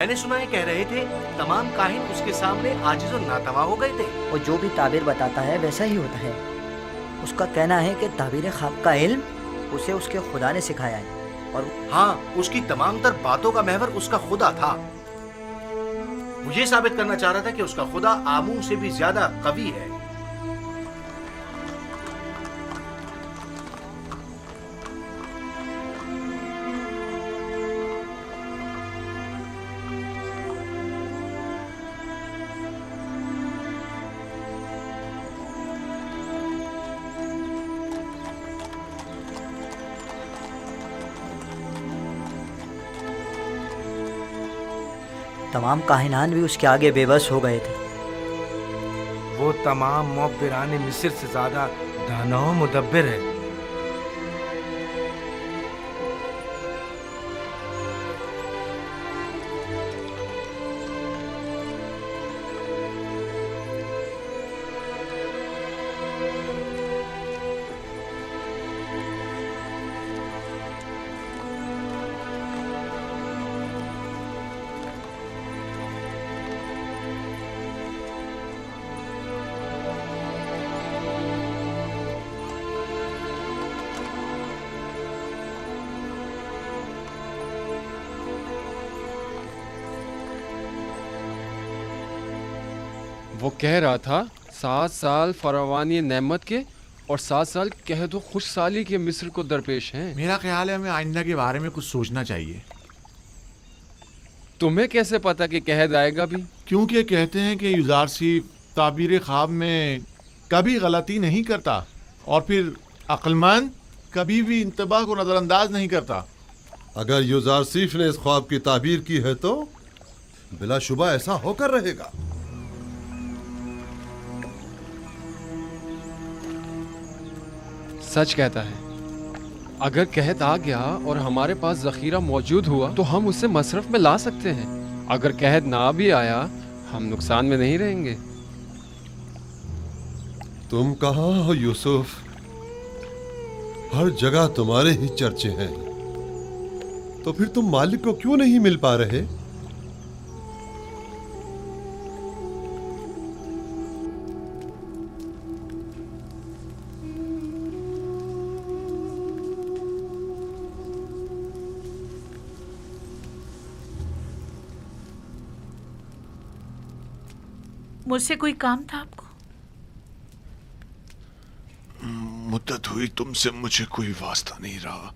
मैंने सुना है, कह रहे थे तमाम काहिन उसके सामने आजिज और नातवा हो गए थे। वो जो भी ताबीर बताता है वैसा ही होता है। उसका कहना है कि ताबीर ख्वाब का इल्म उसे उसके खुदा ने सिखाया है और हाँ, उसकी तमाम तर बातों का महवर उसका खुदा था। वो ये साबित करना चाह रहा था कि उसका खुदा आमून से भी ज्यादा कवी है। तमाम काहिनान भी उसके आगे बेबस हो गए थे। वो तमाम मुअब्बिरान मिस्र से ज्यादा दाना व मुदब्बिर है। वो कह रहा था 7 साल फरावानी नेमत के और 7 साल कह दो खुश साली के मिस्र को दरपेश हैं। मेरा ख्याल है हमें आइंदा के बारे में कुछ सोचना चाहिए। तुम्हें कैसे पता कि कहद आएगा भी? क्योंकि कहते हैं कि युजारसी ताबीर ख्वाब में कभी गलती नहीं करता और फिर अक्लमंद कभी भी इंतबाह को नज़रअंदाज नहीं करता। अगर युजारसीफ ने इस ख्वाब की ताबीर की है तो बिलाशुबा ऐसा होकर रहेगा। सच कहता है। अगर कहत आ गया और हमारे पास जखीरा मौजूद हुआ तो हम उसे मसरफ में ला सकते हैं। अगर कहत ना भी आया हम नुकसान में नहीं रहेंगे। तुम कहाँ हो यूसुफ? हर जगह तुम्हारे ही चर्चे हैं। तो फिर तुम मालिक को क्यों नहीं मिल पा रहे? मुझसे कोई काम था आपको? मुद्दत हुई तुमसे मुझे कोई वास्ता नहीं रहा,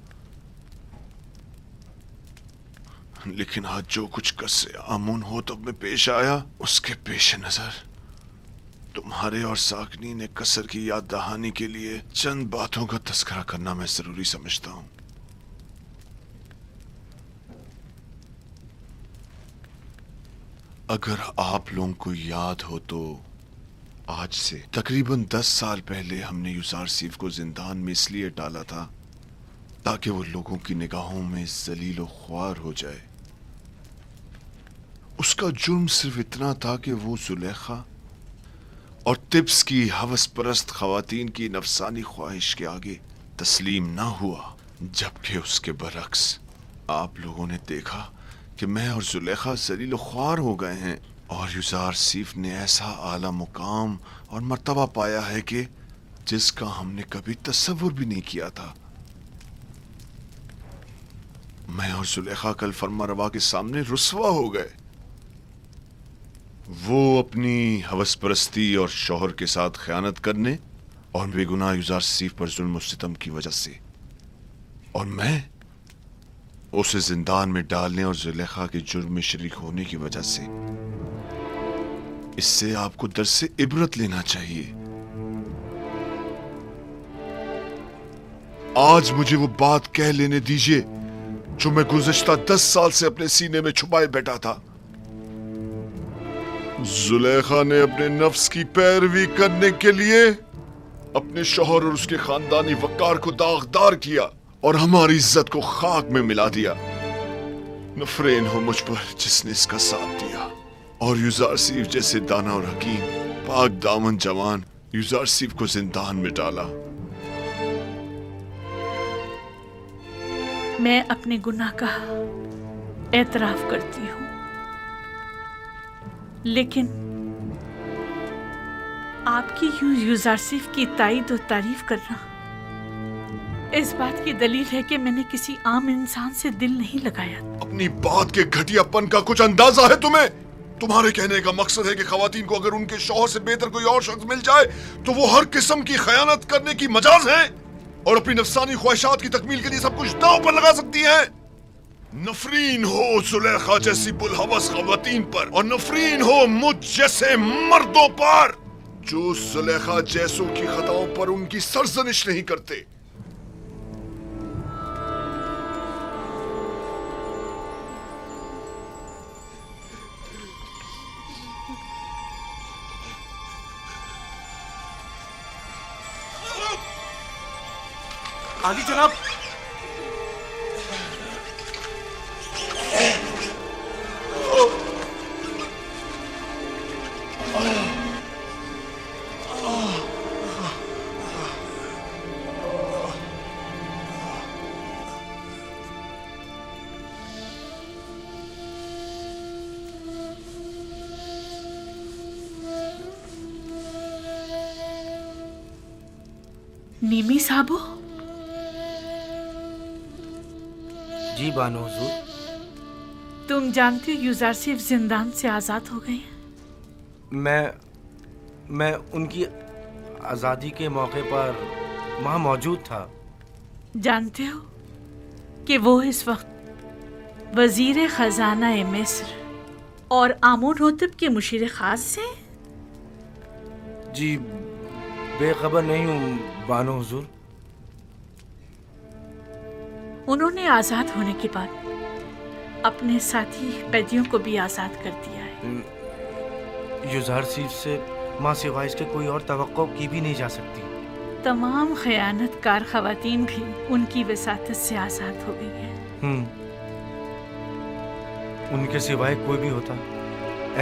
लेकिन आज जो कुछ कसरे आमून हो तब में पेश आया उसके पेश नजर तुम्हारे और साकनी ने कसर की याद दहानी के लिए चंद बातों का तस्करा करना मैं जरूरी समझता हूं। अगर आप लोगों को याद हो तो आज से तकरीबन 10 साल पहले हमने युजारसीफ को जिंदान में इसलिए डाला था ताकि वो लोगों की निगाहों में जलील ख्वार हो जाए। उसका जुर्म सिर्फ इतना था कि वो जुलेखा और तिब्स की हवस परस्त खवातीन की नफसानी ख्वाहिश के आगे तस्लीम ना हुआ, जबकि उसके बरक्स आप लोगों ने देखा कि मैं और जुलेखा जलील ख्वार हो गए हैं और युजारसीफ ने ऐसा आला मुकाम और मर्तबा पाया है कि जिसका हमने कभी तस्वुर भी नहीं किया था। मैं और जुलेखा कल फर्मारवा के सामने रुस्वा हो गए। वो अपनी हवस परस्ती और शौहर के साथ खयानत करने और बेगुनाह युजारसीफ पर जुल्म सितम की वजह से, और मैं उसे जिंदान में डालने और जुलेखा के जुर्म में शरीक होने की वजह से। इससे आपको दर्स से इबरत लेना चाहिए। आज मुझे वो बात कह लेने दीजिए जो मैं गुज़श्ता 10 साल से अपने सीने में छुपाए बैठा था। जुलेखा ने अपने नफ्स की पैरवी करने के लिए अपने शौहर और उसके खानदानी वकार को दागदार किया और हमारी इज्जत को खाक में मिला दिया। नफरेन हो मुझ पर जिसने इसका साथ दिया। और युजारसीफ जैसे दाना और हकीम पाक दामन जवान युजारसीफ को जिंदान में डाला। मैं अपने गुनाह का एतराफ करती हूँ। लेकिन आपकी यूं यूजारसिफ की तारीफ और तारीफ करना इस बात की दलील है कि मैंने किसी आम इंसान से दिल नहीं लगाया। अपनी बात के घटियापन का कुछ अंदाजा है तुम्हें? तुम्हारे कहने का मकसद है कि खवातीन को अगर उनके शौहर से बेहतर कोई और शख्स मिल जाए तो वो हर किस्म की खयानत करने की मजाज है और अपनी नफसानी ख्वाहिशात की तकमील के लिए सब कुछ दांव पर लगा सकती है। नफरीन हो जुलेखा जैसी बुलहवस खवातीन पर और नफरीन हो मुझ जैसे मर्दों पर जो जुलेखा जैसों की खताओं पर उनकी सरजनिश नहीं करते। आगे जनाब। नीमी साहबो, जी बानो हुजूर। तुम जानते हो यूजारसिफ जिंदान से आजाद हो गए हैं। मैं उनकी आज़ादी के मौके पर वहाँ मौजूद था। जानते हो कि वो इस वक्त वजीर खजाना मिस्र और आमून होतब के मुशीर खास से। जी बेखबर नहीं हूँ बानो हुजूर। उन्होंने आजाद होने के बाद अपने साथी कैदियों को भी आजाद कर दिया है। यूजारसिफ से माँ सिवाय इसके कोई और तवक्को की भी नहीं जा सकती। तमाम खयानतकार खवातीन भी उनकी वसातत से आजाद हो गई हैं। उनके सिवाय कोई भी होता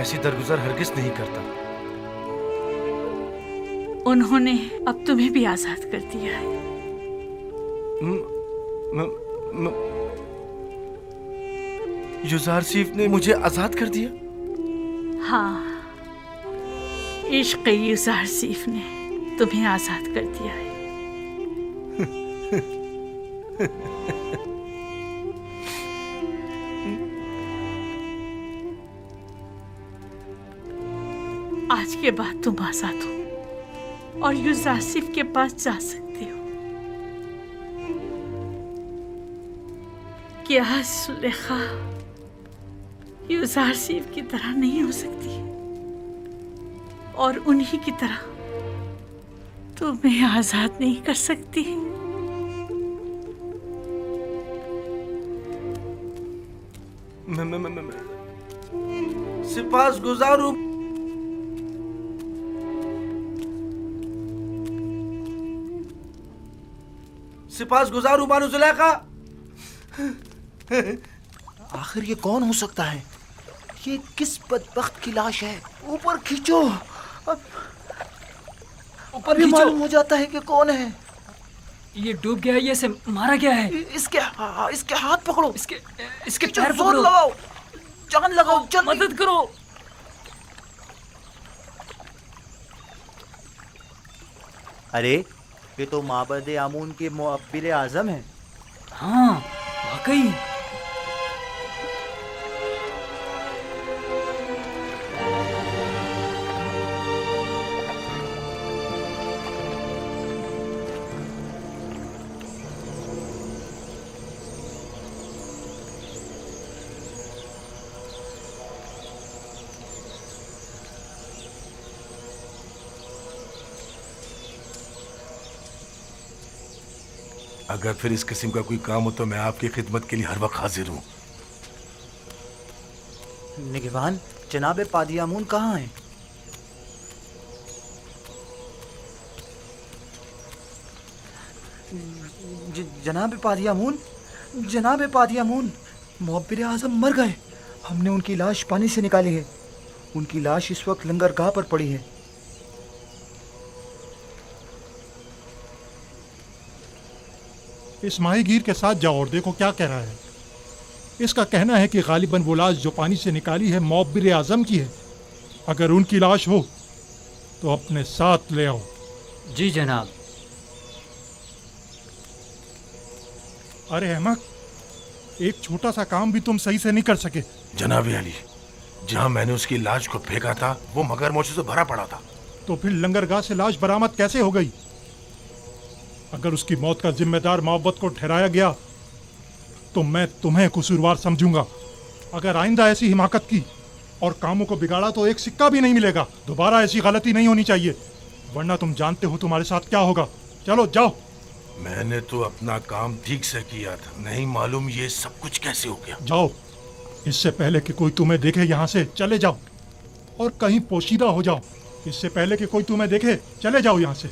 ऐसी दरगुजर हरगिज नहीं करता। उन्होंने अब तुम्हें भी आजाद कर दिया है। यूजारसिफ ने मुझे आजाद कर दिया? हाँ, इश्क़ यूजारसिफ ने तुम्हें आजाद कर दिया है। आज के बाद तुम आजाद हो और यूजारसिफ के पास जा सकते हो। क्या सुलेखा यूजारसिफ की तरह नहीं हो सकती और उन्हीं की तरह तुम्हें आजाद नहीं कर सकती? मैं सिपास गुजारू। सिपास गुजारू बानो जुलेखा। आखिर ये कौन हो सकता है? ये किस बदबख्त की लाश है? ऊपर खींचो। ऊपर भी मालूम हो जाता है कि कौन है। ये डूब गया है, ये इसे मारा गया है। इसके हाथ पकड़ो। इसके पैर जोर पकड़ो। लगाओ, जान लगाओ, जल्दी। मदद करो। अरे ये तो माबद आमून के मुअब्बिर आजम है। हाँ वाकई। अगर फिर इस किस्म का कोई काम हो तो मैं आपकी खिदमत के लिए हर वक्त हाजिर हूँ। निगहबान, जनाब पादियामून कहाँ हैं? जनाब पादियामून, जनाब पादियामून, मुअब्बिर आज़म मर गए। हमने उनकी लाश पानी से निकाली है। उनकी लाश इस वक्त लंगरगाह पर पड़ी है। इस माहीगीर के साथ जाओ और देखो क्या कह रहा है। इसका कहना है कि गालिबन वो लाश जो पानी से निकाली है मुअब्बिर आज़म की है। अगर उनकी लाश हो तो अपने साथ ले आओ। जी जनाब। अरे अहमद, एक छोटा सा काम भी तुम सही से नहीं कर सके। जनाब अली, जहाँ मैंने उसकी लाश को फेंका था वो मगरमच्छों से भरा पड़ा था। तो फिर लंगरगाह से लाश बरामद कैसे हो गई? अगर उसकी मौत का जिम्मेदार मोहब्बत को ठहराया गया तो मैं तुम्हें कसूरवार समझूंगा। अगर आइंदा ऐसी हिमाकत की और कामों को बिगाड़ा तो एक सिक्का भी नहीं मिलेगा। दोबारा ऐसी गलती नहीं होनी चाहिए, वरना तुम जानते हो तुम्हारे साथ क्या होगा। चलो जाओ। मैंने तो अपना काम ठीक से किया था, नहीं मालूम ये सब कुछ कैसे हो गया। जाओ, इससे पहले कि कोई तुम्हें देखे यहाँ से चले जाओ, और कहीं पोशीदा हो जाओ। इससे पहले कि कोई तुम्हें देखे चले जाओ यहाँ से।